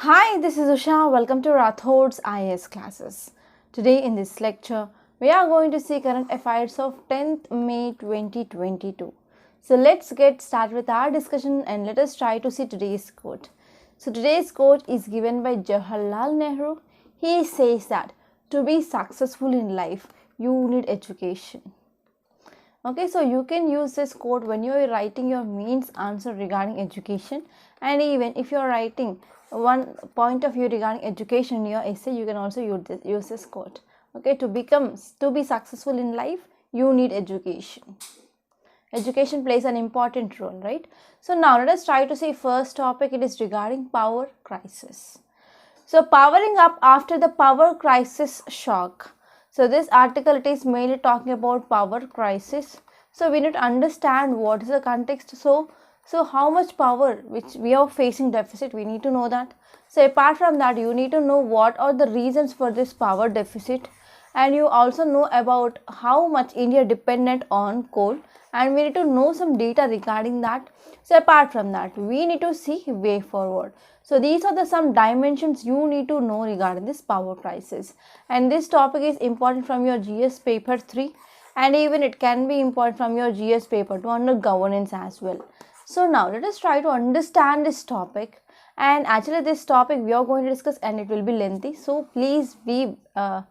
Hi, this is Usha. Welcome to Rathod's IAS classes. Today in this lecture, we are going to see current affairs of 10th May 2022. So let's get started with our discussion and let us try to see today's quote. So today's quote is given by Jawaharlal Nehru. He says that to be successful in life, you need education. Okay, so you can use this quote when you are writing your mains answer regarding education, and even if you are writing one point of view regarding education in your essay, you can also use this quote. Okay, to be successful in life, you need education. Education plays an important role, right? So now let us try to see first topic. It is regarding power crisis. So powering up after the power crisis shock. So this article, it is mainly talking about power crisis. So we need to understand what is the context. So how much power which we are facing deficit, we need to know that. So apart from that, you need to know what are the reasons for this power deficit, and you also know about how much India dependent on coal, and we need to know some data regarding that. So apart from that, we need to see way forward. So these are the some dimensions you need to know regarding this power crisis, and this topic is important from your GS paper 3, and even it can be important from your GS paper 2 under governance as well. So now let us try to understand this topic, and actually this topic we are going to discuss and it will be lengthy, so please be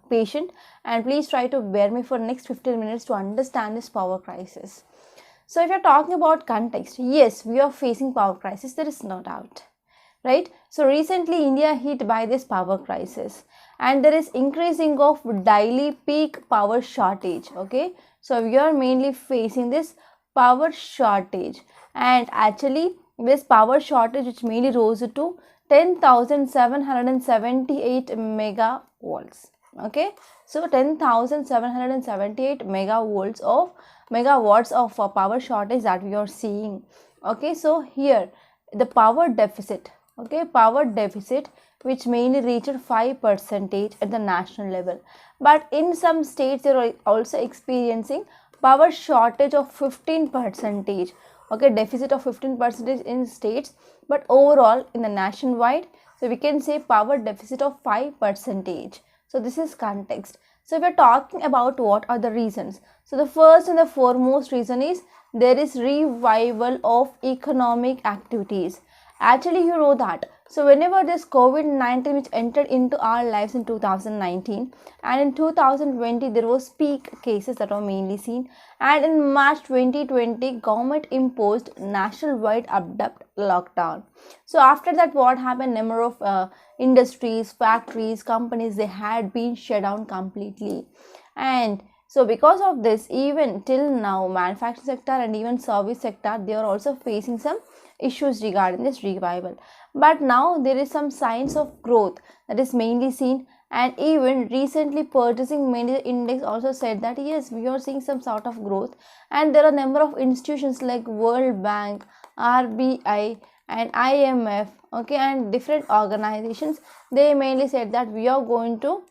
patient and please try to bear me for next 15 minutes to understand this power crisis. So if you are talking about context, yes, we are facing power crisis, there is no doubt, right? So recently India hit by this power crisis, and there is increasing of daily peak power shortage. Okay, so we are mainly facing this power shortage, and actually this power shortage which mainly rose to 10,778 megawatts. Okay, so 10,778 megawatts of power shortage that we are seeing. Okay, so here the power deficit, power deficit which mainly reached 5% at the national level, but in some states they are also experiencing power shortage of 15%. Okay, deficit of 15% in states, but overall in the nationwide, so we can say power deficit of 5%. So this is context. So if we are talking about what are the reasons, so the first and the foremost reason is there is revival of economic activities. Actually, you know that. So whenever this COVID-19 which entered into our lives in 2019, and in 2020 there was peak cases that were mainly seen, and in March 2020 government imposed nationwide abrupt lockdown. So after that, what happened? Number of industries, factories, companies, they had been shut down completely, and so because of this, even till now manufacturing sector and even service sector, they are also facing some issues regarding this revival. But now there is some signs of growth that is mainly seen, and even recently purchasing manager index also said that yes, we are seeing some sort of growth, and there are a number of institutions like World Bank, RBI and IMF, okay, and different organizations, they mainly said that we are going to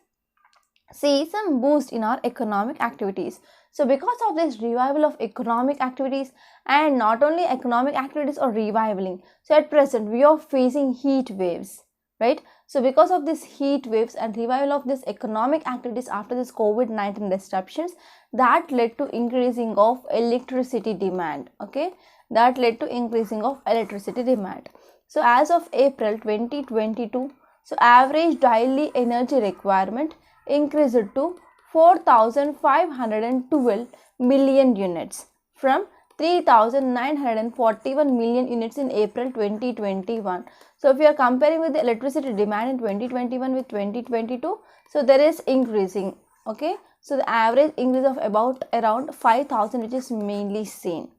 see some boost in our economic activities. So because of this revival of economic activities, and not only economic activities are reviving, so at present we are facing heat waves, right? So because of this heat waves and revival of this economic activities after this COVID-19 disruptions, that led to increasing of electricity demand. Okay, that led to increasing of electricity demand. So as of April 2022, so average daily energy requirement increased to 4,512 million units from 3,941 million units in April 2021. So if you are comparing with the electricity demand in 2021 with 2022, so there is increasing. Okay, so the average increase of about around 5,000 which is mainly seen.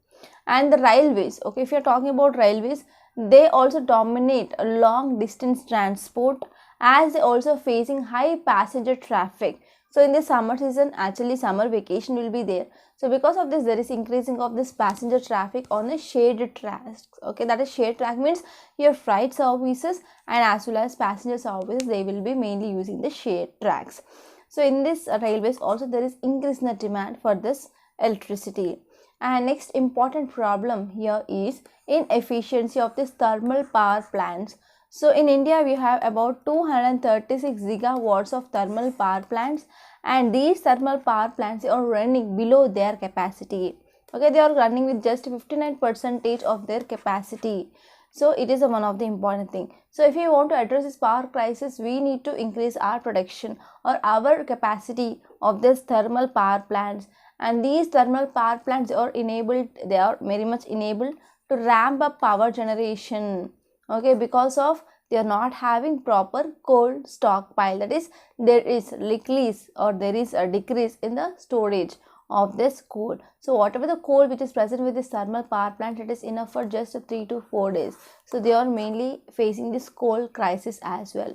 And the railways, okay, if you are talking about railways, they also dominate a long distance transport, as they also facing high passenger traffic. So in the summer season, actually summer vacation will be there. So because of this, there is increasing of this passenger traffic on a shared tracks. Okay, that is shared track means your freight services and as well as passenger services, they will be mainly using the shared tracks. So in this railways also there is increase in the demand for this electricity. And next important problem here is inefficiency of this thermal power plants. So in India we have about 236 gigawatts of thermal power plants, and these thermal power plants are running below their capacity. Okay, they are running with just 59% of their capacity. So it is one of the important thing. So if you want to address this power crisis, we need to increase our production or our capacity of this thermal power plants. And these thermal power plants are enabled, they are very much enabled to ramp up power generation. Okay, because of they are not having proper coal stockpile, that is there is decrease or there is a decrease in the storage of this coal. So whatever the coal which is present with this thermal power plant, it is enough for just 3 to 4 days. So they are mainly facing this coal crisis as well.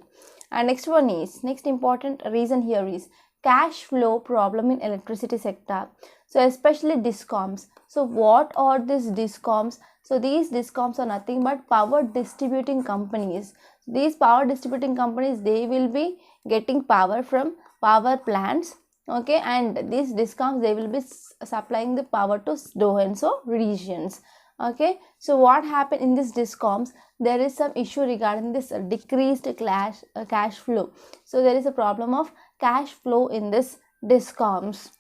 And next one is, next important reason here is cash flow problem in electricity sector. So especially discoms. So what are these discoms? So these discoms are nothing but power distributing companies. These power distributing companies, they will be getting power from power plants. Okay, and these discoms, they will be supplying the power to so and so regions. Okay, so what happened in this discoms, there is some issue regarding this decreased cash flow. So there is a problem of cash flow in this discoms.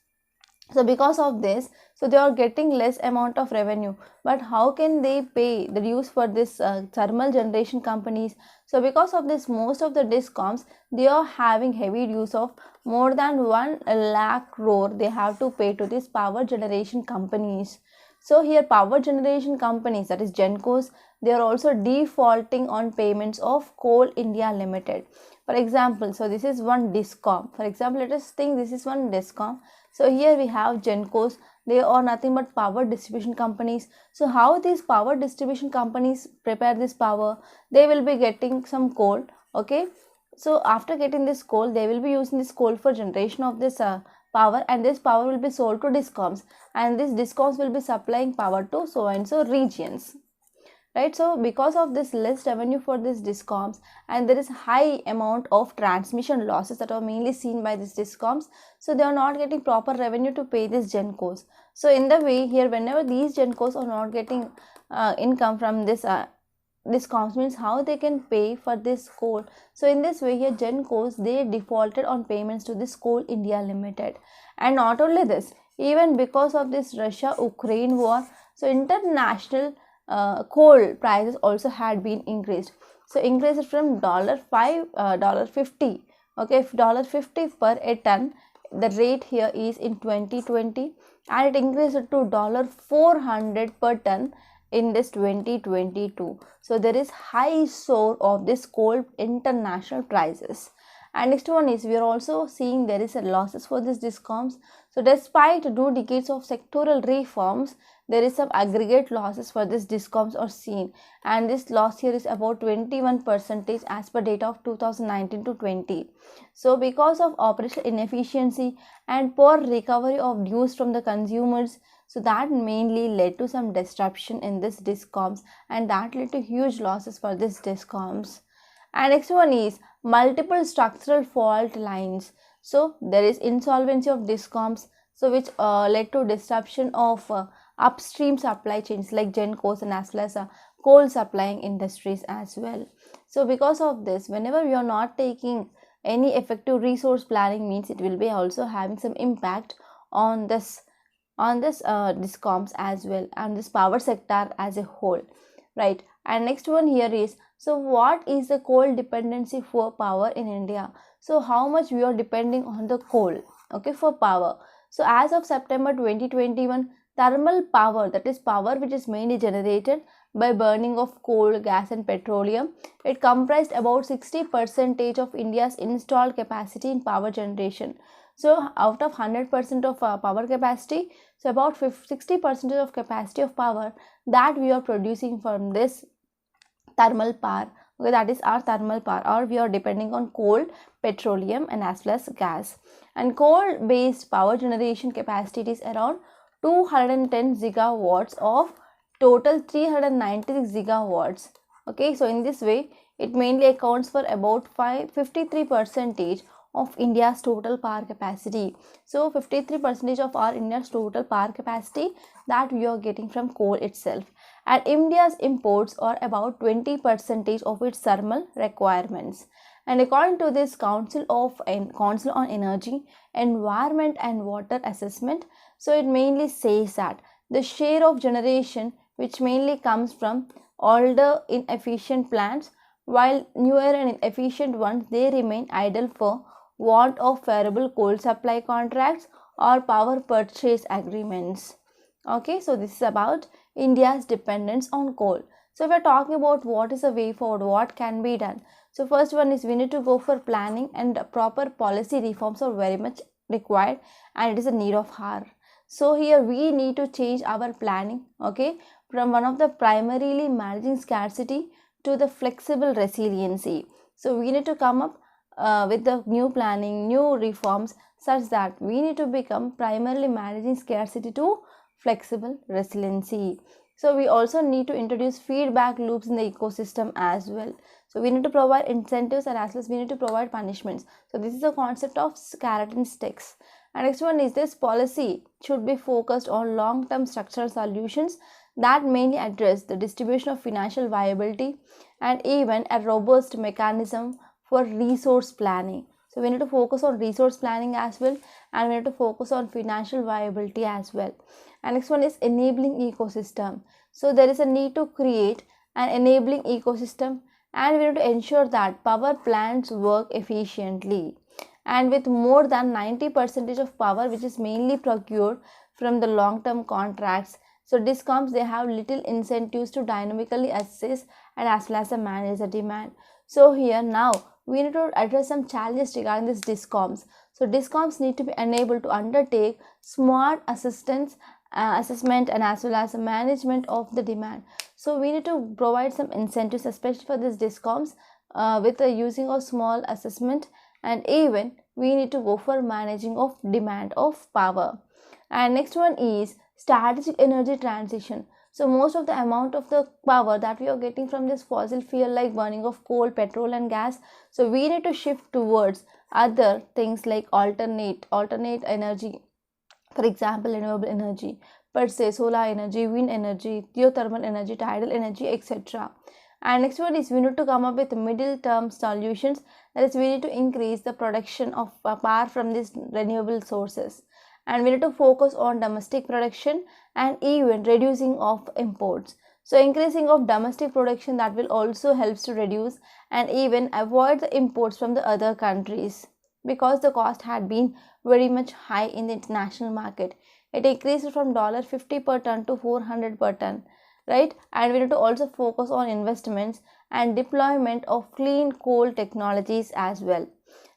So because of this, so they are getting less amount of revenue, but how can they pay the dues for this thermal generation companies? So because of this, most of the discoms, they are having heavy dues of more than 1 lakh crore they have to pay to these power generation companies. So here power generation companies, that is Gencos, they are also defaulting on payments of Coal India Limited. For example, so this is one discom. For example, let us think this is one discom. So here we have Gencos, they are nothing but power distribution companies. So how these power distribution companies prepare this power? They will be getting some coal. Okay, so after getting this coal, they will be using this coal for generation of this power, and this power will be sold to discoms, and these discoms will be supplying power to so and so regions. Right, so because of this less revenue for these discoms, and there is high amount of transmission losses that are mainly seen by these discoms, so they are not getting proper revenue to pay these Gencos. So in the way here, whenever these Gencos are not getting income from this discoms, means how they can pay for this coal. So in this way here, Gencos, they defaulted on payments to this Coal India Limited. And not only this, even because of this Russia-Ukraine war, so international coal prices also had been increased. So increased from $5.50. Okay, $50 per a ton. The rate here is in 2020, and it increased to $400 per ton in this 2022. So there is high soar of this coal international prices. And next one is, we are also seeing there is a losses for these discoms. So despite 2 decades of sectoral reforms, there is some aggregate losses for these discoms are seen, and this loss here is about 21% as per data of 2019 to 20. So because of operational inefficiency and poor recovery of dues from the consumers, so that mainly led to some disruption in this discoms, and that led to huge losses for these discoms. And next one is multiple structural fault lines. So there is insolvency of discoms, so which led to disruption of upstream supply chains like Gencos, and as well as coal supplying industries as well. So because of this, whenever we are not taking any effective resource planning, means it will be also having some impact on this discoms as well, and this power sector as a whole. Right, and next one here is, so what is the coal dependency for power in India? So how much we are depending on the coal, okay, for power. So as of September 2021, thermal power, that is power which is mainly generated by burning of coal, gas and petroleum, it comprised about 60% of India's installed capacity in power generation. So out of 100% of power capacity, so about 60% of capacity of power that we are producing from this thermal power. Okay, that is our thermal power, or we are depending on coal, petroleum and as well as gas. And coal based power generation capacity is around 210 gigawatts of total 396 gigawatts. Okay, so in this way it mainly accounts for about 53% of India's total power capacity. So 53% of our India's total power capacity that we are getting from coal itself. and India's imports are about 20% of its thermal requirements. And according to this Council on Energy, Environment and Water Assessment, so it mainly says that the share of generation which mainly comes from older inefficient plants, while newer and inefficient ones they remain idle for want of favorable coal supply contracts or power purchase agreements. Okay, so this is about India's dependence on coal. So if we are talking about what is the way forward, what can be done. So first one is we need to go for planning, and proper policy reforms are very much required, and it is a need of hour. So here we need to change our planning, okay, from one of the primarily managing scarcity to the flexible resiliency. So we need to come up with the new planning, new reforms, such that we need to become primarily managing scarcity to flexible resiliency. So we also need to introduce feedback loops in the ecosystem as well. So we need to provide incentives, and as well as we need to provide punishments. So this is the concept of carrot and sticks. And next one is this policy should be focused on long-term structural solutions that mainly address the distribution of financial viability and even a robust mechanism for resource planning. So we need to focus on resource planning as well, and we need to focus on financial viability as well. And next one is enabling ecosystem. So there is a need to create an enabling ecosystem, and we need to ensure that power plants work efficiently. And with more than 90% of power which is mainly procured from the long-term contracts, so discoms they have little incentives to dynamically assess and as well as manage the demand. So here now we need to address some challenges regarding this discoms. So discoms need to be enabled to undertake smart assessment and as well as management of the demand. So we need to provide some incentives, especially for this discoms, with the using of small assessment, and even we need to go for managing of demand of power. And next one is strategic energy transition. So most of the amount of the power that we are getting from this fossil fuel like burning of coal, petrol and gas, so we need to shift towards other things like alternate energy, for example renewable energy per se, solar energy, wind energy, geothermal energy, tidal energy, etc. And next one is we need to come up with middle term solutions, that is we need to increase the production of power from these renewable sources, and we need to focus on domestic production and even reducing of imports. So increasing of domestic production, that will also helps to reduce and even avoid the imports from the other countries, because the cost had been very much high in the international market. It increased from $50 per ton to $400 per ton, right? And we need to also focus on investments and deployment of clean coal technologies as well.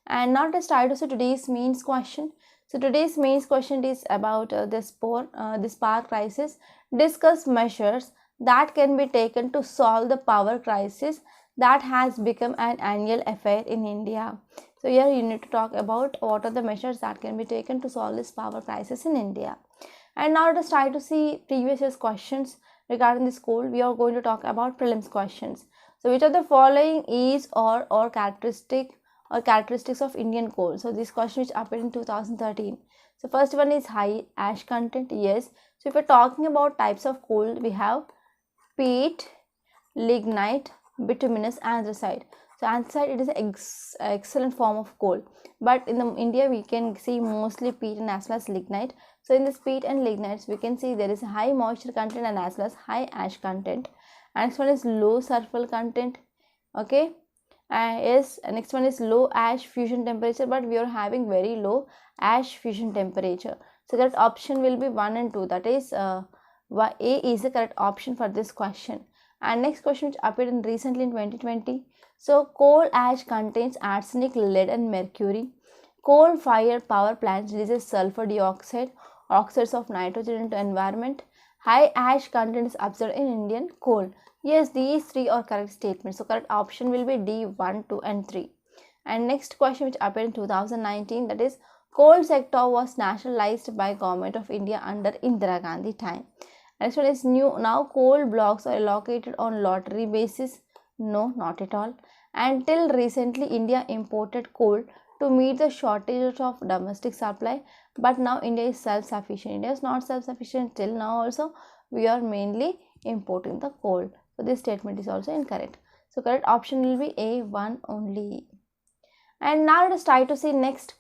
And now let's start also today's mains question. So today's mains question is about this power crisis. Discuss measures that can be taken to solve the power crisis that has become an annual affair in India. So here you need to talk about what are the measures that can be taken to solve this power crisis in India. And now let's try to see previous year's questions regarding this coal. We are going to talk about prelims questions. So which of the following is or characteristics of Indian coal? So this question which appeared in 2013. So first one is high ash content. Yes. So if we're talking about types of coal, we have peat, lignite, bituminous, anthracite. So anthracite, it is an excellent form of coal, but in India we can see mostly peat and as well as lignite. So in this peat and lignites we can see there is a high moisture content and as well as high ash content. And next one is low sulfur content. Okay, yes, next one is low ash fusion temperature, but we are having very low ash fusion temperature. So that option will be 1 and 2, that is A is the correct option for this question. And next question which appeared recently in 2020. So coal ash contains arsenic, lead and mercury. Coal fired power plants releases sulfur dioxide, oxides of nitrogen into environment. High ash content is observed in Indian coal. Yes, these three are correct statements. So correct option will be D, 1, 2 and 3. And next question which appeared in 2019, that is coal sector was nationalized by Government of India under Indira Gandhi time. Next one is now coal blocks are allocated on lottery basis. No, not at all. Until recently India imported coal to meet the shortage of domestic supply, but now India is self-sufficient. India is not self-sufficient till now also. We are mainly importing the coal. So this statement is also incorrect. So correct option will be A1 only. And now let us try to see next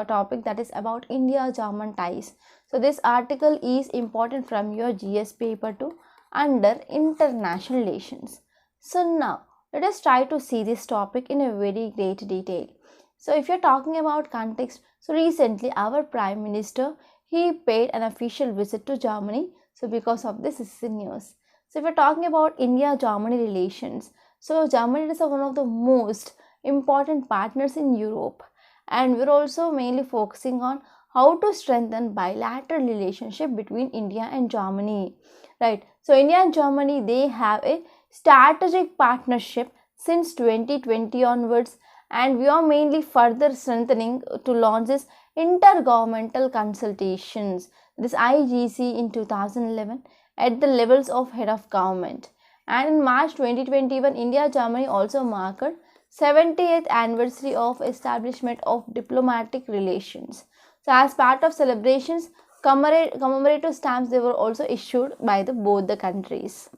topic, that is about India-German ties. So this article is important from your GS paper 2 under international relations. So now let us try to see this topic in a very great detail. So if you're talking about context, so recently our Prime Minister, he paid an official visit to Germany. So because of this is in news. So if you're talking about India-Germany relations, so Germany is one of the most important partners in Europe, and we're also mainly focusing on how to strengthen bilateral relationship between India and Germany, right? So India and Germany, they have a strategic partnership since 2020 onwards, and we are mainly further strengthening to launch this intergovernmental consultations, this IGC, in 2011 at the levels of head of government. And in March 2021, India-Germany also marked 70th anniversary of establishment of diplomatic relations. So as part of celebrations, commemorative stamps, they were also issued by both the countries.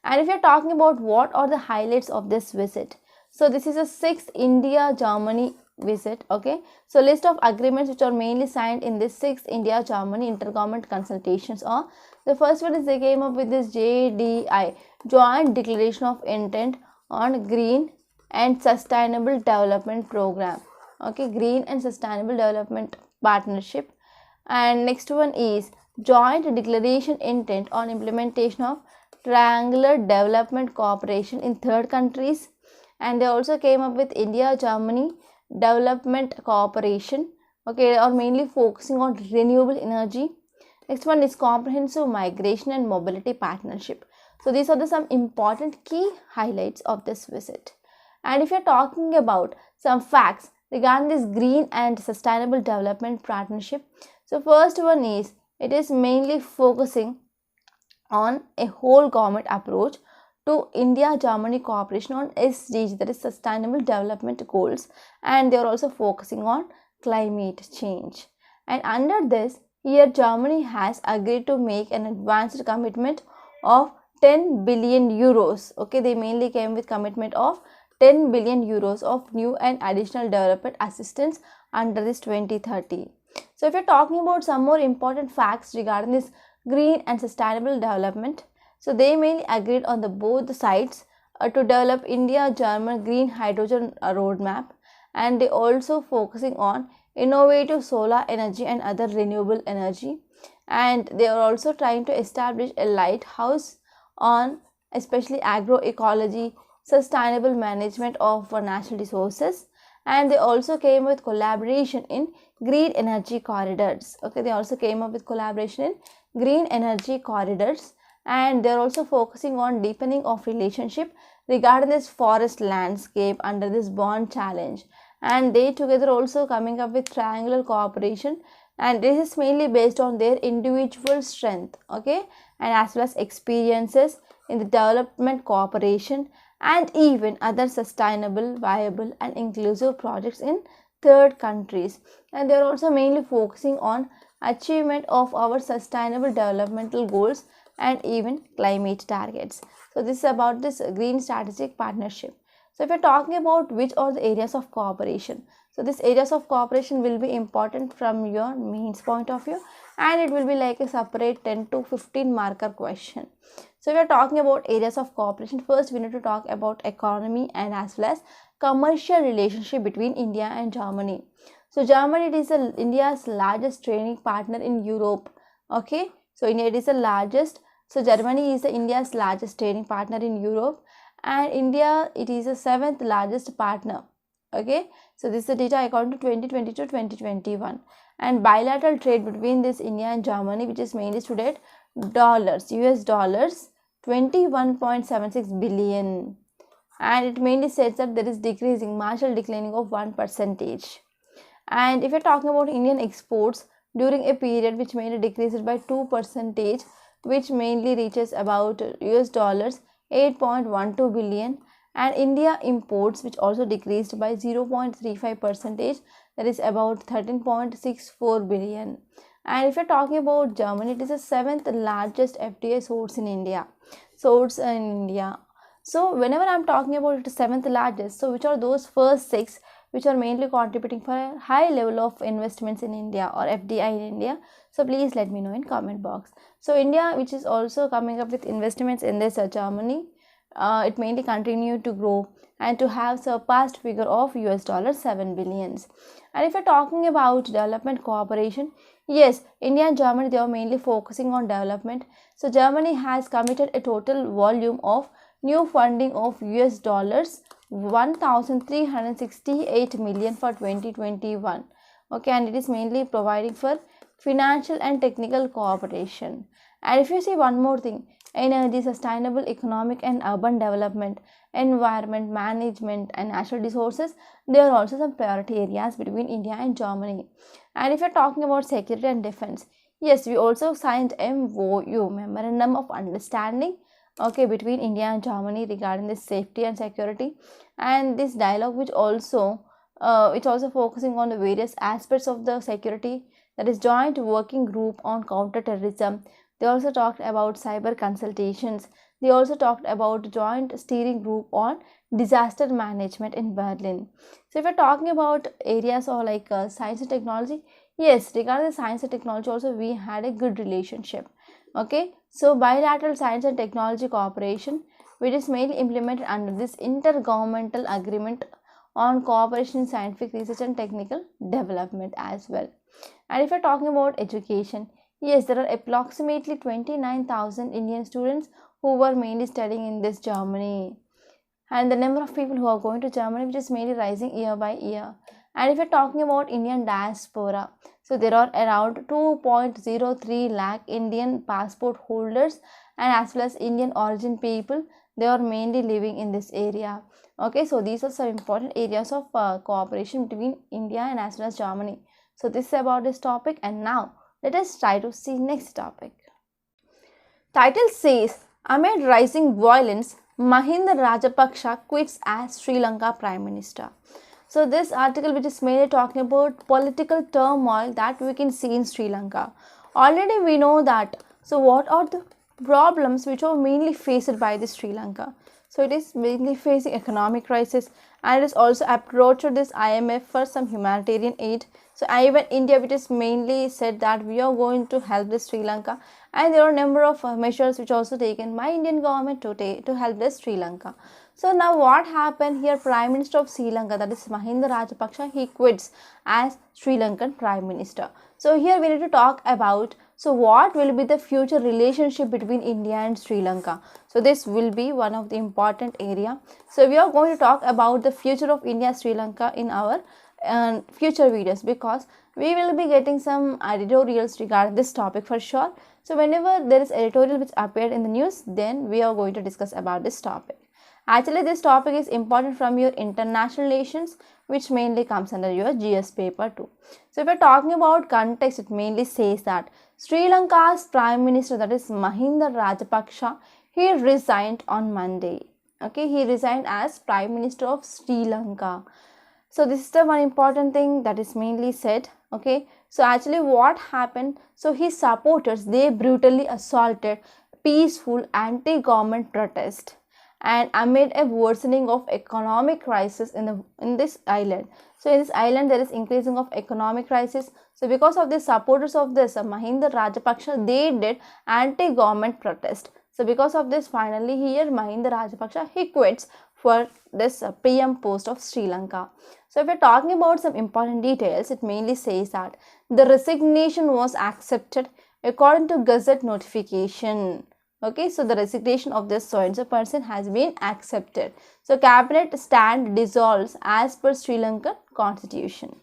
And if you're talking about what are the highlights of this visit, so this is a 6th India-Germany visit, okay? So list of agreements which are mainly signed in this 6th India-Germany intergovernment consultations are, the first one is they came up with this JDI, Joint Declaration of Intent on Green and Sustainable Development Program, okay, Green and Sustainable Development Partnership. And next one is Joint Declaration Intent on Implementation of Triangular Development Cooperation in third countries. And they also came up with India-Germany Development Cooperation, okay, or mainly focusing on renewable energy. Next one is Comprehensive Migration and Mobility Partnership. So these are some important key highlights of this visit. And if you're talking about some facts regarding this Green and Sustainable Development Partnership, so first one is, it is mainly focusing on a whole government approach to India-Germany cooperation on SDG, that is Sustainable Development Goals, and they are also focusing on climate change. And under this, here Germany has agreed to make an advanced commitment of 10 billion euros. Okay, they mainly came with commitment of 10 billion euros of new and additional development assistance under this 2030. So if you're talking about some more important facts regarding this green and sustainable development, so they mainly agreed on both sides to develop India-German green hydrogen roadmap, and they also focusing on innovative solar energy and other renewable energy, and they are also trying to establish a lighthouse on especially agroecology, sustainable management of natural resources, and they also came with collaboration in green energy corridors. Okay, they also came up with collaboration in green energy corridors, and they are also focusing on deepening of relationship regarding this forest landscape under this bond challenge, and they together also coming up with triangular cooperation, and this is mainly based on their individual strength, okay, and as well as experiences in the development cooperation and even other sustainable, viable and inclusive projects in third countries. And they are also mainly focusing on achievement of our sustainable developmental goals and even climate targets. So this is about this green strategic partnership. So if you're talking about which are the areas of cooperation, so these areas of cooperation will be important from your mains point of view, and it will be like a separate 10 to 15 marker question. So if we are talking about areas of cooperation, first we need to talk about economy and as well as commercial relationship between India and Germany. So Germany, it is India's largest trading partner in Europe. Okay, so India, it is the largest. So Germany is India's largest trading partner in Europe, and India, it is the 7th largest partner. Okay, so this is the data according to 2020-2021, and bilateral trade between this India and Germany, which is mainly stood at US dollars 21.76 billion, and it mainly says that there is decreasing, marginal declining of 1%. And if you're talking about Indian exports during a period which mainly decreases by 2%, which mainly reaches about US dollars 8.12 billion, and India imports which also decreased by 0.35%, that is about 13.64 billion. And if you're talking about Germany, it is the 7th largest FDI source in India. source in India. So whenever I'm talking about the seventh largest, so which are those first six which are mainly contributing for a high level of investments in India or FDI in India? So please let me know in comment box. So India, which is also coming up with investments in this Germany, it mainly continued to grow and to have surpassed figure of $7 billions. And if you're talking about development cooperation, yes, India and Germany, they are mainly focusing on development. So Germany has committed a total volume of new funding of $1,368 million for 2021. Okay, and it is mainly providing for financial and technical cooperation. And if you see one more thing, energy, sustainable economic and urban development, environment management and natural resources, there are also some priority areas between India and Germany. And if you're talking about security and defense, yes, we also signed MOU, Memorandum of Understanding, okay, between India and Germany regarding this safety and security. And this dialogue which also it's also focusing on the various aspects of the security, that is joint working group on counter-terrorism. They also talked about cyber consultations. They also talked about joint steering group on disaster management in Berlin. So if we're talking about areas or like science and technology, yes, regarding the science and technology also we had a good relationship. Okay, so bilateral science and technology cooperation, which is mainly implemented under this intergovernmental agreement on cooperation in scientific research and technical development as well. And if you're talking about education, yes, there are approximately 29,000 Indian students who were mainly studying in this Germany. And the number of people who are going to Germany, which is mainly rising year by year. And if you're talking about Indian diaspora, so there are around 2.03 lakh Indian passport holders and as well as Indian origin people. They are mainly living in this area. Okay, so these are some important areas of cooperation between India and as well as Germany. So this is about this topic, and now let us try to see next topic. Title says, amid rising violence, Mahinda Rajapaksa quits as Sri Lanka Prime Minister. So this article, which is mainly talking about political turmoil that we can see in Sri Lanka. Already we know that. So what are the problems which are mainly faced by the Sri Lanka? So it is mainly facing economic crisis, and it is also approached this IMF for some humanitarian aid. So even India, which is mainly said that we are going to help the Sri Lanka, and there are a number of measures which are also taken by Indian government to help the Sri Lanka. So now what happened here? Prime Minister of Sri Lanka, that is Mahinda Rajapaksa, he quits as Sri Lankan Prime Minister. So here we need to talk about, so what will be the future relationship between India and Sri Lanka? So this will be one of the important area. So we are going to talk about the future of India Sri Lanka in our future videos, because we will be getting some editorials regarding this topic for sure. So whenever there is editorial which appeared in the news, then we are going to discuss about this topic. Actually, this topic is important from your international relations, which mainly comes under your GS paper too. So if we're talking about context, it mainly says that Sri Lanka's Prime Minister, that is Mahinda Rajapaksa, he resigned on Monday. Okay, he resigned as Prime Minister of Sri Lanka. So this is the one important thing that is mainly said. Okay, so actually what happened? So his supporters, they brutally assaulted peaceful anti-government protest, and amid a worsening of economic crisis in this island. So in this island there is increasing of economic crisis. So because of the supporters of this Mahinda Rajapaksa, they did anti-government protest. So because of this, finally here Mahinda Rajapaksa, he quits for this PM post of Sri Lanka. So if we're talking about some important details, it mainly says that the resignation was accepted according to Gazette notification. Okay, so the resignation of this so-and-so person has been accepted. So cabinet stand dissolves as per Sri Lankan constitution.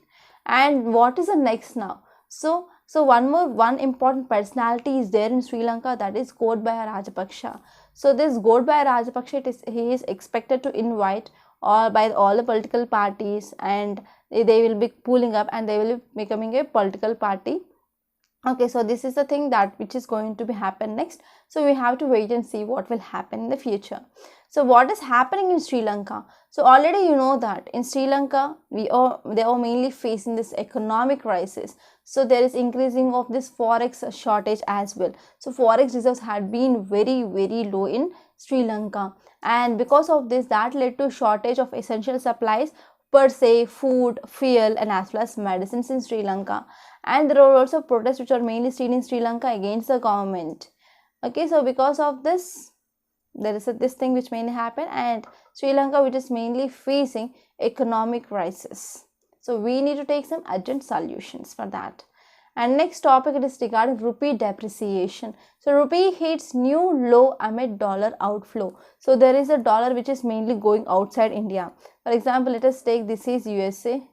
And what is the next now? So one important personality is there in Sri Lanka, that is Godbaya Rajapaksa. So this Godbaya Rajapaksa, he is expected to invite by all the political parties, and they will be pulling up and they will be becoming a political party. Okay, so this is the thing that which is going to be happen next. So we have to wait and see what will happen in the future. So what is happening in Sri Lanka? So already you know that in Sri Lanka they are mainly facing this economic crisis. So there is increasing of this forex shortage as well. So forex reserves had been very low in Sri Lanka, and because of this, that led to shortage of essential supplies per se, food, fuel, and as well as medicines in Sri Lanka. And there were also protests which are mainly seen in Sri Lanka against the government. Okay, so because of this, there is this thing which mainly happened, and Sri Lanka which is mainly facing economic crisis. So we need to take some urgent solutions for that. And next topic, it is regarding rupee depreciation. So rupee hits new low amid dollar outflow. So there is a dollar which is mainly going outside India. For example, let us take, this is USA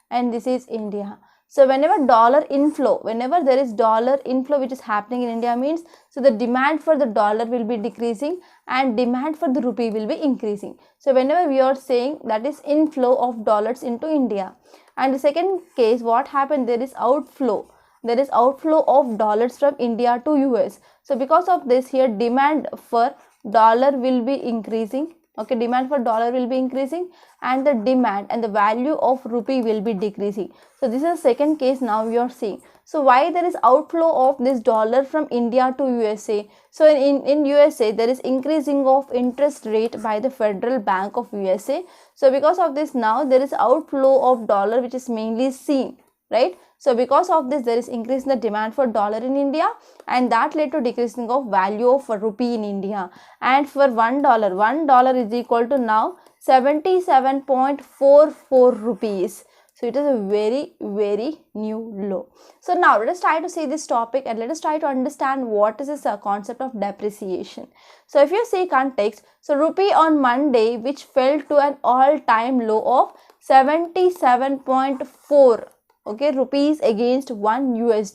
and this is India. So whenever dollar inflow, whenever there is dollar inflow which is happening in India, means so the demand for the dollar will be decreasing and demand for the rupee will be increasing. So whenever we are saying that is inflow of dollars into India. And the second case, what happened, there is outflow. There is outflow of dollars from India to US. So because of this, here demand for dollar will be increasing. Okay, demand for dollar will be increasing and the demand and the value of rupee will be decreasing. So this is the second case now we are seeing. So why there is outflow of this dollar from India to USA? So in USA, there is increasing of interest rate by the Federal Bank of USA. So because of this, now there is outflow of dollar which is mainly seen, right? So because of this, there is increase in the demand for dollar in India, and that led to decreasing of value of rupee in India. And for $1 is equal to now 77.44 rupees. So it is a very, very new low. So now let us try to see this topic and let us try to understand what is this concept of depreciation. So if you see context, so rupee on Monday, which fell to an all-time low of 77.4, okay, rupees against $1 US,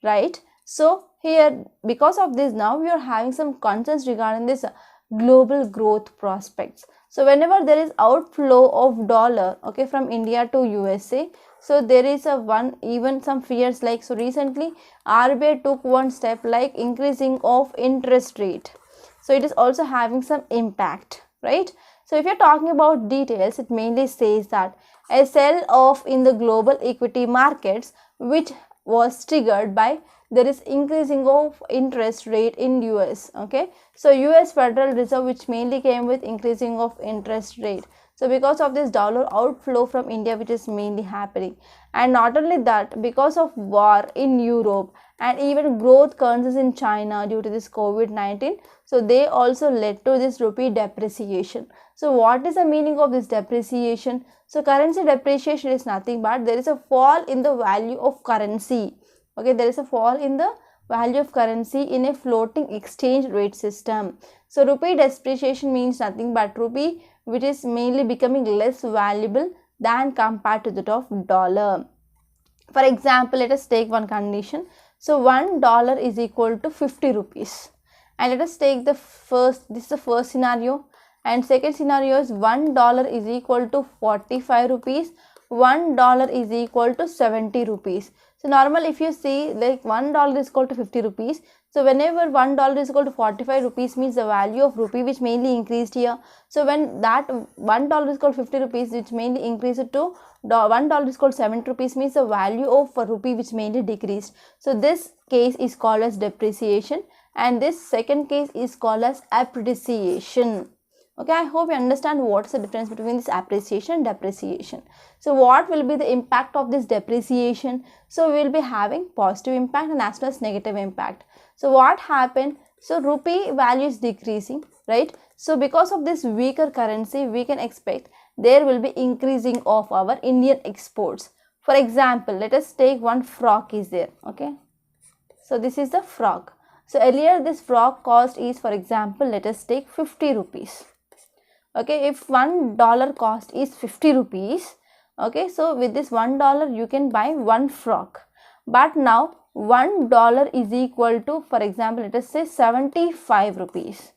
right? So here, because of this, now we are having some concerns regarding this global growth prospects. So whenever there is outflow of dollar, okay, from India to USA, so there is even some fears, like, so recently RBI took one step like increasing of interest rate. So it is also having some impact, right? So if you're talking about details, it mainly says that a sell-off in the global equity markets, which was triggered by there is increasing of interest rate in US. Okay, so US Federal Reserve, which mainly came with increasing of interest rate. So because of this dollar outflow from India, which is mainly happening, and not only that, because of war in Europe and even growth concerns in China due to this COVID-19, so they also led to this rupee depreciation. So what is the meaning of this depreciation? So currency depreciation is nothing but there is a fall in the value of currency. Okay, there is a fall in the value of currency in a floating exchange rate system. So rupee depreciation means nothing but rupee which is mainly becoming less valuable than compared to that of dollar. For example, let us take one condition. So $1 is equal to 50 rupees. And let us take this is the first scenario. And second scenario is $1 is equal to 45 rupees. $1 is equal to 70 rupees. So normal, if you see, like $1 is equal to 50 rupees. So whenever $1 is equal to 45 rupees means the value of rupee which mainly increased here. So when that $1 is equal to 50 rupees which mainly increased to $1 is equal to 70 rupees means the value of rupee which mainly decreased. So this case is called as depreciation and this second case is called as appreciation. Okay, I hope you understand what's the difference between this appreciation and depreciation. So what will be the impact of this depreciation? So we will be having positive impact and as well as negative impact. So what happened? So rupee value is decreasing, right? So because of this weaker currency, we can expect there will be increasing of our Indian exports. For example, let us take one frock is there, okay? So this is the frock. So earlier this frock cost is, for example, let us take 50 rupees. Okay, if $1 cost is 50 rupees, okay, so with this $1 you can buy one frock. But now $1 is equal to, for example, let us say 75 rupees.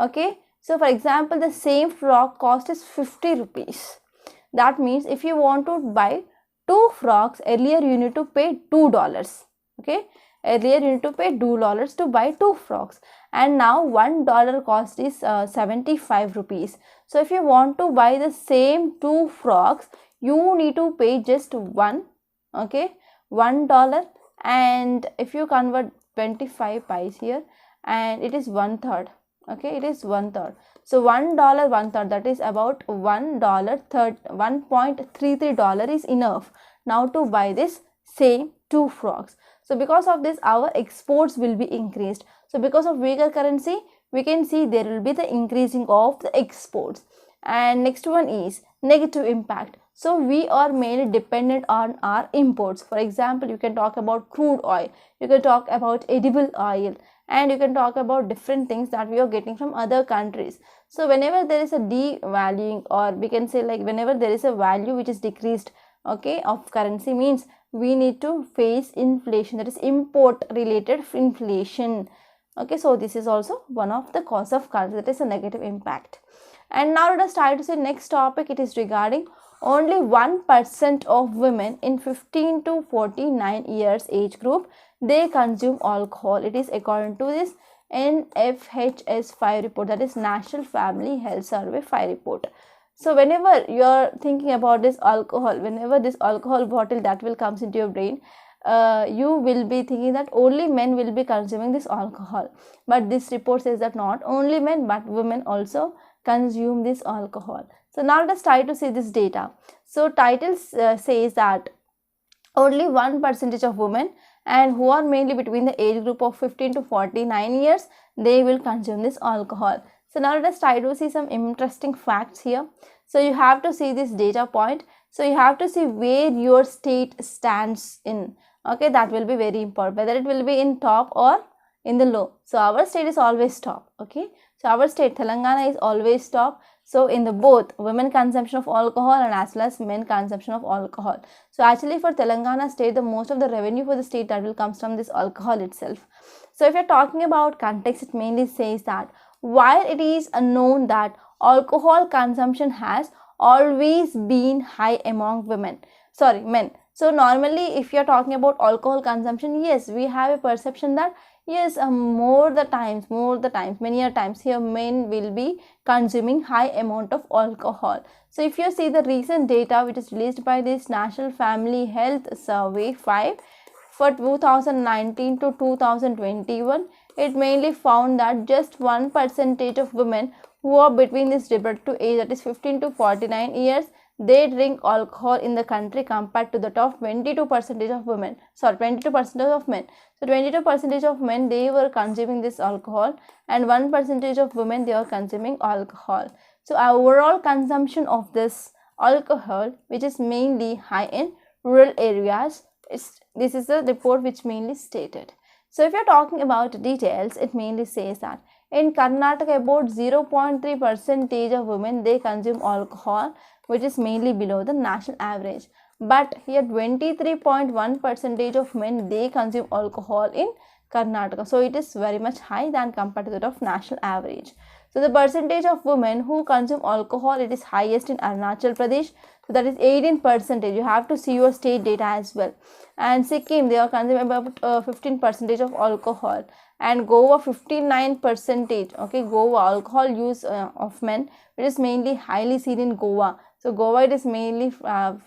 Okay, so for example, the same frock cost is 50 rupees. That means if you want to buy two frocks, earlier you need to pay $2. Okay, earlier you need to pay $2 to buy two frocks, and now $1 cost is 75 rupees. So if you want to buy the same two frocks, you need to pay just one, okay, $1, and if you convert 25 pies here, and it is 1/3. Okay, it is 1/3. So $1, 1/3, that is about $1.33 is enough now to buy this same 2 frogs. So because of this, our exports will be increased. So because of weaker currency, we can see there will be the increasing of the exports. And next one is negative impact. So we are mainly dependent on our imports. For example, you can talk about crude oil, you can talk about edible oil, and you can talk about different things that we are getting from other countries. So whenever there is a devaluing, or we can say like whenever there is a value which is decreased, okay, of currency, means we need to face inflation, that is import related inflation. Okay, so this is also one of the cause of currency, that is a negative impact. And now let us try to say next topic. It is regarding only 1% of women in 15 to 49 years age group, they consume alcohol. It is according to this NFHS 5 report, that is National Family Health Survey 5 report. So whenever you are thinking about this alcohol, whenever this alcohol bottle that will comes into your brain, you will be thinking that only men will be consuming this alcohol. But this report says that not only men but women also consume this alcohol. So now let us try to see this data. So title says that only 1% of women, and who are mainly between the age group of 15 to 49 years, they will consume this alcohol. So now let us try to see some interesting facts here. So you have to see this data point. So you have to see where your state stands in. Okay, that will be very important, whether it will be in top or in the low. So our state is always top. Okay, so our state Telangana is always top. So in the both women consumption of alcohol and as well as men consumption of alcohol. So actually for Telangana state, the most of the revenue for the state that will comes from this alcohol itself. So if you're talking about context, it mainly says that while it is known that alcohol consumption has always been high among men. So normally if you're talking about alcohol consumption, yes, we have a perception that yes, many a times here men will be consuming high amount of alcohol. So if you see the recent data which is released by this National Family Health Survey 5 for 2019 to 2021, it mainly found that just 1% of women who are between this reproductive age, that is 15 to 49 years, they drink alcohol in the country compared to the top 22% of women, 22% of men. So 22% of men, they were consuming this alcohol, and 1% of women, they are consuming alcohol. So our overall consumption of this alcohol, which is mainly high in rural areas, this is the report which mainly stated. So if you're talking about details, it mainly says that in Karnataka about 0.3% of women, they consume alcohol, which is mainly below the national average. But here 23.1% of men, they consume alcohol in Karnataka. So it is very much high than compared to that of national average. So the percentage of women who consume alcohol, it is highest in Arunachal Pradesh. So that is 18%. You have to see your state data as well. And Sikkim, they are consuming about 15% of alcohol. And Goa 59%. Okay, Goa alcohol use of men, which is mainly highly seen in Goa. So Goa, it is mainly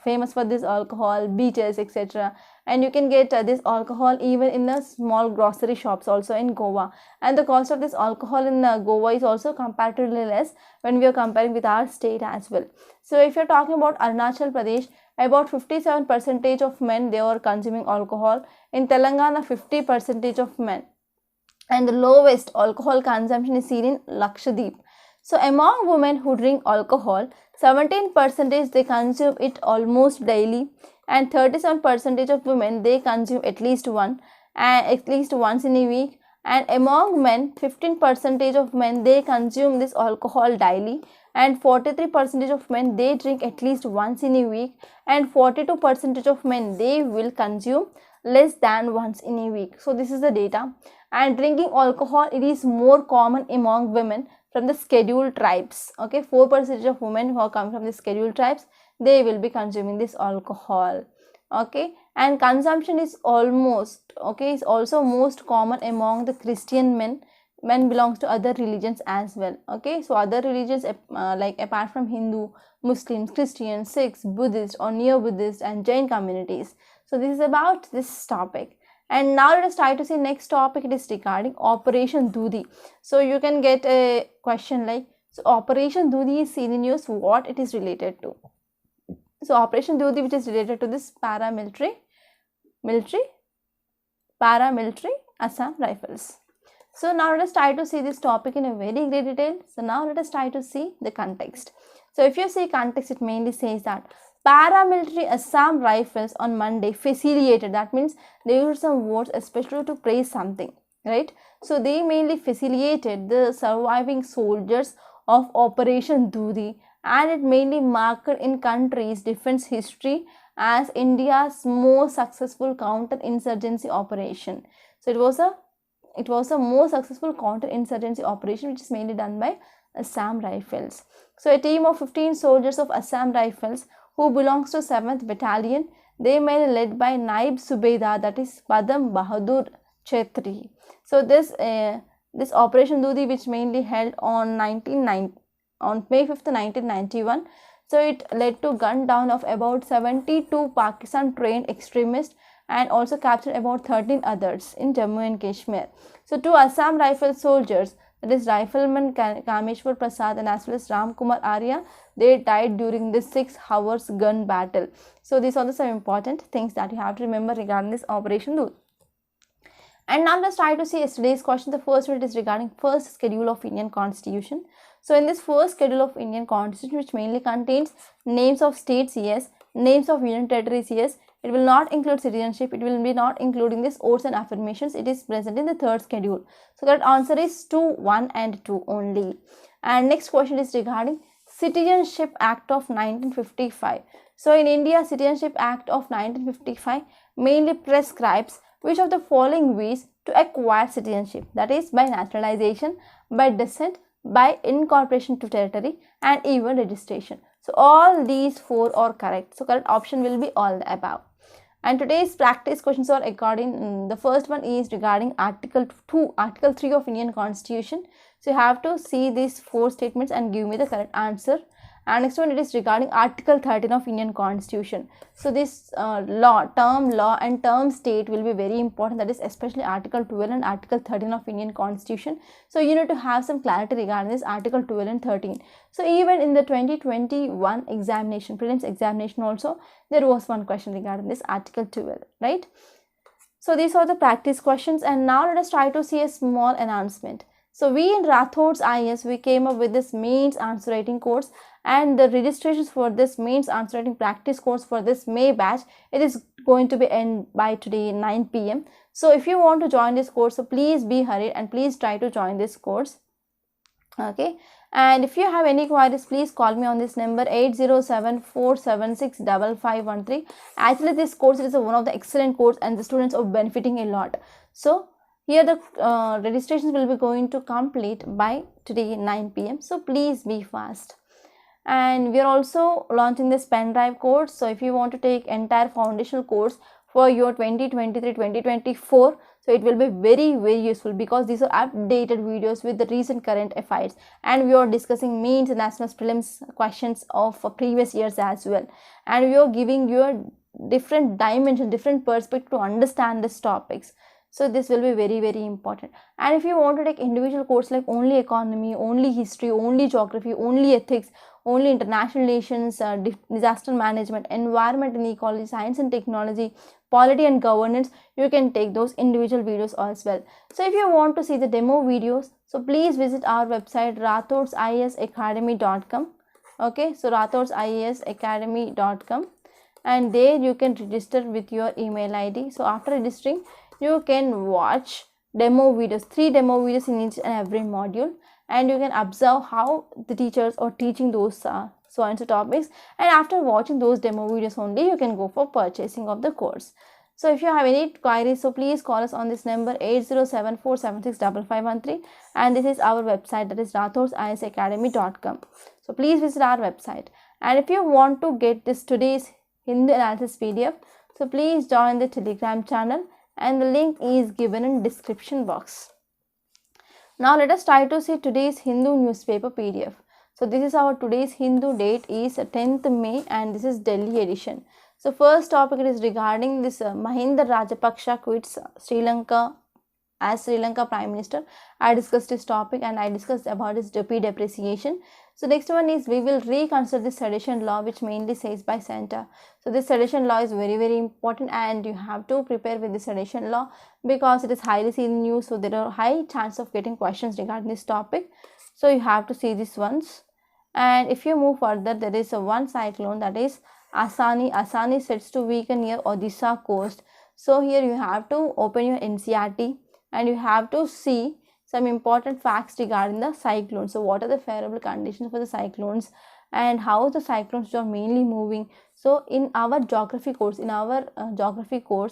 famous for this alcohol, beaches, etc. And you can get this alcohol even in the small grocery shops also in Goa. And the cost of this alcohol in Goa is also comparatively less when we are comparing with our state as well. So if you're talking about Arunachal Pradesh, about 57% of men, they are consuming alcohol. In Telangana, 50% of men. And the lowest alcohol consumption is seen in Lakshadweep. So among women who drink alcohol, 17% they consume it almost daily, and 37% of women, they consume at least once in a week. And among men, 15% of men, they consume this alcohol daily, and 43% of men, they drink at least once in a week, and 42% of men, they will consume less than once in a week. So this is the data. And drinking alcohol, it is more common among women from the scheduled tribes. Okay, 4% of women who are coming from the scheduled tribes, they will be consuming this alcohol. Okay, and consumption is is also most common among the Christian men. Men belongs to other religions as well. Okay, so other religions like apart from Hindu, Muslims, Christians, Sikhs, Buddhist or Neo-Buddhist and Jain communities. So this is about this topic. And now let us try to see next topic. It is regarding Operation Dodi. So you can get a question like, so Operation Dodi is seen in news, what it is related to. So Operation Dodi, which is related to this paramilitary Assam Rifles. So now let us try to see this topic in a very great detail. So now let us try to see the context. So if you see context, it mainly says that paramilitary Assam Rifles on Monday facilitated, that means they used some words especially to praise something, right? So they mainly facilitated the surviving soldiers of Operation Dodi, and it mainly marked in country's defense history as India's most successful counter-insurgency operation. So it was a more successful counter-insurgency operation which is mainly done by Assam Rifles. So a team of 15 soldiers of Assam Rifles who belongs to 7th Battalion, they were led by Naib Subedar, that is Padam Bahadur Chetri. So this Operation Dodi, which mainly held on May 5th, 1991. So it led to gun down of about 72 Pakistan trained extremists and also captured about 13 others in Jammu and Kashmir. So two Assam Rifle soldiers, that is Rifleman Kameshwar Prasad and as well as Ram Kumar Arya, they died during this 6 hours gun battle. So these are the some important things that you have to remember regarding this Operation Dodi. And now let's try to see yesterday's question. The first one is regarding first schedule of Indian Constitution. So in this first schedule of Indian Constitution, which mainly contains names of states, yes, names of union territories, yes, it will not include citizenship, it will be not including this oaths and affirmations. It is present in the third schedule. So that answer is 2, 1 and 2 only. And next question is regarding Citizenship Act of 1955. So in India, Citizenship Act of 1955 mainly prescribes which of the following ways to acquire citizenship, that is by naturalization, by descent, by incorporation to territory and even registration. So all these 4 are correct. So correct option will be all the above. And today's practice questions are according, the first one is regarding Article 3 of Indian Constitution. So you have to see these 4 statements and give me the correct answer. And next one, it is regarding Article 13 of Indian Constitution. So this term law and term state will be very important, that is especially Article 12 and Article 13 of Indian Constitution. So you need to have some clarity regarding this Article 12 and 13. So even in the 2021 examination, prelims examination also, there was one question regarding this Article 12, right? So these are the practice questions, and now let us try to see a small announcement. So we in Rathod's IS, we came up with this mains answer writing course, and the registrations for this mains answer writing practice course for this May batch, it is going to be end by today 9 p.m. So if you want to join this course, so please be hurried and please try to join this course. Okay, and if you have any queries, please call me on this number 807-476-5513. Actually, this course is one of the excellent course and the students are benefiting a lot. So here the registrations will be going to complete by today 9 p.m. So please be fast. And we are also launching this pen drive course. So if you want to take entire foundational course for your 2023-2024, so it will be very useful because these are updated videos with the recent current affairs, and we are discussing mains and as well as prelims questions of previous years as well, and we are giving you a different dimension, different perspective to understand these topics. So this will be very important. And if you want to take individual course like only economy, only history, only geography, only ethics, only international relations, disaster management, environment and ecology, science and technology, polity and governance, you can take those individual videos as well. So if you want to see the demo videos, so please visit our website rathodsisacademy.com. Okay, so rathodsisacademy.com, and there you can register with your email ID. So after registering, you can watch demo videos, 3 demo videos in each and every module, and you can observe how the teachers are teaching those so and so topics, and after watching those demo videos only, you can go for purchasing of the course. So if you have any queries, so please call us on this number 807-476-5513, and this is our website, that is rathodsisacademy.com. So please visit our website. And if you want to get this today's Hindu analysis PDF, so please join the Telegram channel, and the link is given in description box. Now let us try to see today's Hindu newspaper PDF. So this is our today's Hindu date is 10th May, and this is Delhi edition. So first topic, it is regarding this Mahinda Rajapaksa quits Sri Lanka as Sri Lanka Prime Minister. I discussed this topic and I discussed about this Rupee depreciation. So next one is we will reconsider this sedition law, which mainly says by Santa. So this sedition law is very important, and you have to prepare with the sedition law because it is highly seen in news. So there are high chance of getting questions regarding this topic. So you have to see this once. And if you move further, there is a one cyclone, that is Asani. Asani sets to weaken near Odisha coast. So here you have to open your NCERT and you have to see some important facts regarding the cyclones. So what are the favorable conditions for the cyclones and how the cyclones are mainly moving. So in our geography course,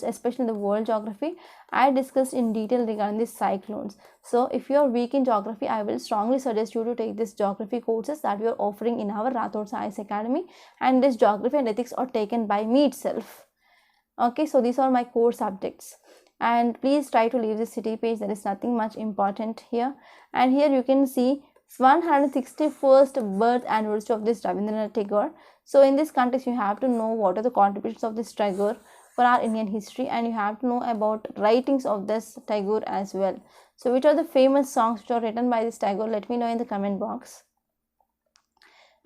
especially the world geography, I discussed in detail regarding these cyclones. So if you are weak in geography, I will strongly suggest you to take this geography courses that we are offering in our Rathod Science Academy, and this geography and ethics are taken by me itself. Okay, so these are my core subjects. And please try to leave the city page. There is nothing much important here. And here you can see 161st birth anniversary of this Rabindranath Tagore. So in this context, you have to know what are the contributions of this Tagore for our Indian history, and you have to know about writings of this Tagore as well. So which are the famous songs which are written by this Tagore? Let me know in the comment box.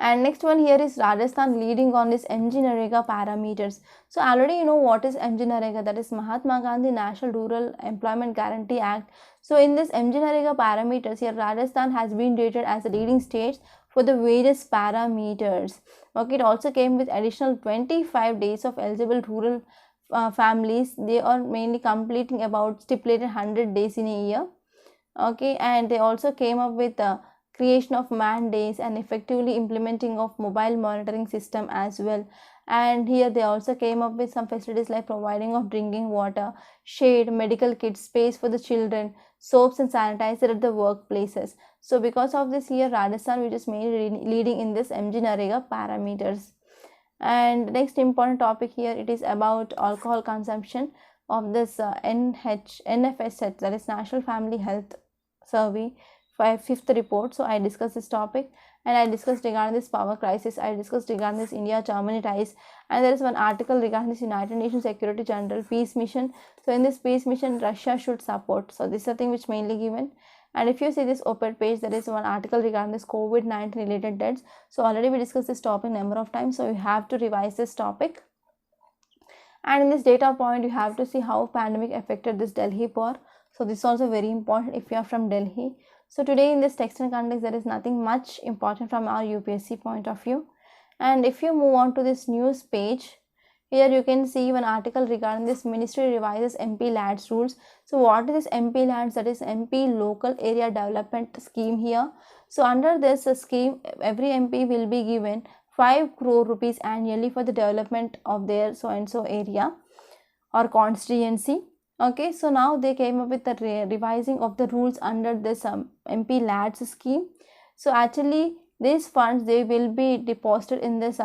And next one here is Rajasthan leading on this MG-Narega parameters. So already you know what is MG-Narega, that is Mahatma Gandhi National Rural Employment Guarantee Act. So in this MG-Narega parameters, here Rajasthan has been rated as a leading state for the various parameters. Okay, it also came with additional 25 days of eligible rural families. They are mainly completing about stipulated 100 days in a year. Okay, and they also came up with creation of man days and effectively implementing of mobile monitoring system as well. And here they also came up with some facilities like providing of drinking water, shade, medical kits, space for the children, soaps and sanitizer at the workplaces. So because of this, here Rajasthan, which is mainly leading in this MG-Narega parameters. And next important topic here, it is about alcohol consumption of this NFS, that is National Family Health Survey, fifth report. So I discussed this topic, and I discussed regarding this power crisis. I discussed regarding this India-Germany ties, and there is one article regarding this United Nations Security General Peace Mission. So in this peace mission, Russia should support. So this is a thing which mainly given. And if you see this op-ed page, there is one article regarding this COVID-19 related deaths. So already we discussed this topic number of times, so you have to revise this topic. And in this data point, you have to see how pandemic affected this Delhi poor. So this is also very important if you are from Delhi. So today in this text and context, there is nothing much important from our UPSC point of view. And if you move on to this news page, here you can see one article regarding this Ministry revises MP LADS rules. So what is this MP LADS? That is MP Local Area Development Scheme here. So under this scheme, every MP will be given 5 crore rupees annually for the development of their so and so area or constituency. Okay, so now they came up with the revising of the rules under this MP LADS scheme. So actually these funds, they will be deposited in this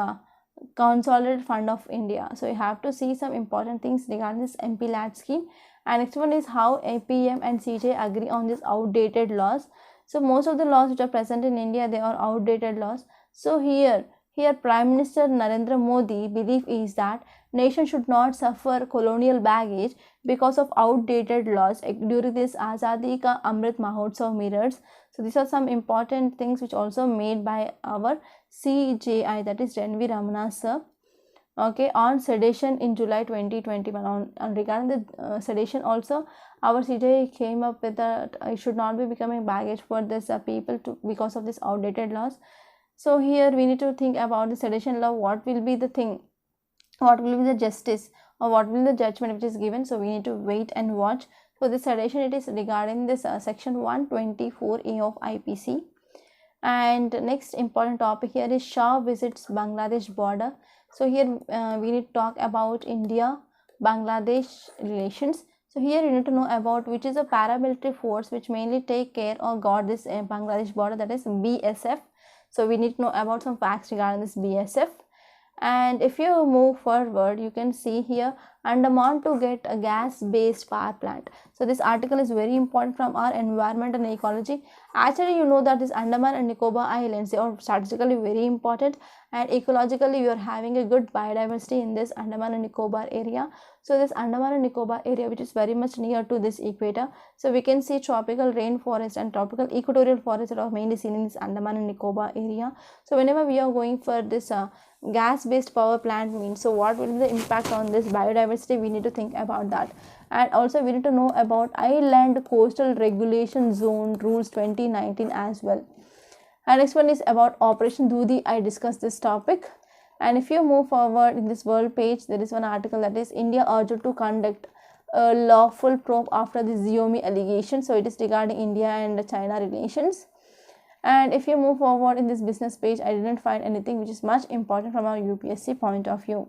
consolidated fund of India. So you have to see some important things regarding this MP LADS scheme. And next one is how APM and CJ agree on this outdated laws. So most of the laws which are present in India, they are outdated laws. So here Prime Minister Narendra Modi belief is that nation should not suffer colonial baggage because of outdated laws during this Azadi Ka Amrit Mahotsav mirrors. So these are some important things which also made by our CJI, that is Janvi Ramana sir. Okay, on sedition in July 2021. On regarding the sedition also, our CJI came up with that it should not be becoming baggage for this people because of this outdated laws. So here we need to think about the sedition law. What will be the thing? What will be the justice, or what will be the judgment which is given? So we need to wait and watch. So this sedition, it is regarding this section 124A of IPC. And next important topic here is Shah visits Bangladesh border. So here we need to talk about India-Bangladesh relations. So here you need to know about which is a paramilitary force which mainly take care or guard this Bangladesh border, that is BSF. So we need to know about some facts regarding this BSF. And if you move forward, you can see here Andaman to get a gas-based power plant. So this article is very important from our environment and ecology. Actually, you know that this Andaman and Nicobar Islands, they are strategically very important, and ecologically we are having a good biodiversity in this Andaman and Nicobar area. So this Andaman and Nicobar area, which is very much near to this equator, so we can see tropical rainforest and tropical equatorial forests that are mainly seen in this Andaman and Nicobar area. So whenever we are going for this gas-based power plant means, so what will be the impact on this biodiversity, we need to think about that. And also we need to know about Island Coastal Regulation Zone Rules 2019 as well. And next one is about Operation Dodi. I discussed this topic. And if you move forward in this world page, there is one article that is India urged to conduct a lawful probe after the Xiaomi allegation. So it is regarding India and China relations. And if you move forward in this business page, I didn't find anything which is much important from our UPSC point of view.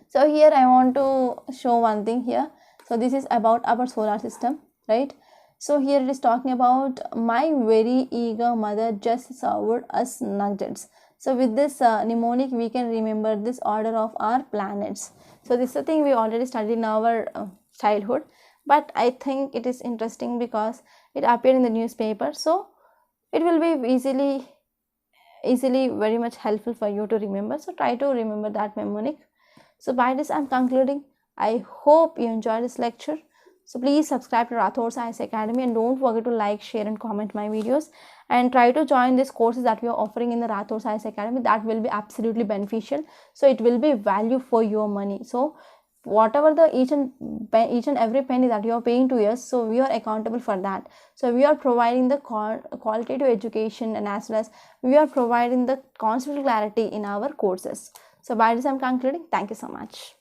So here I want to show one thing here. So this is about our solar system, right? So here it is talking about my very eager mother just served us nuggets. So with this mnemonic, we can remember this order of our planets. So this is a thing we already studied in our childhood, but I think it is interesting because it appeared in the newspaper. So it will be easily very much helpful for you to remember. So try to remember that mnemonic. So by this I'm concluding. I hope you enjoyed this lecture. So please subscribe to Rathod's IAS Academy and don't forget to like, share and comment my videos, and try to join these courses that we are offering in the Rathod's IAS Academy. That will be absolutely beneficial. So it will be value for your money. So whatever the each and every penny that you are paying to us, so we are accountable for that. So we are providing the qualitative education, and as well as we are providing the conceptual clarity in our courses. So by this I'm concluding. Thank you so much.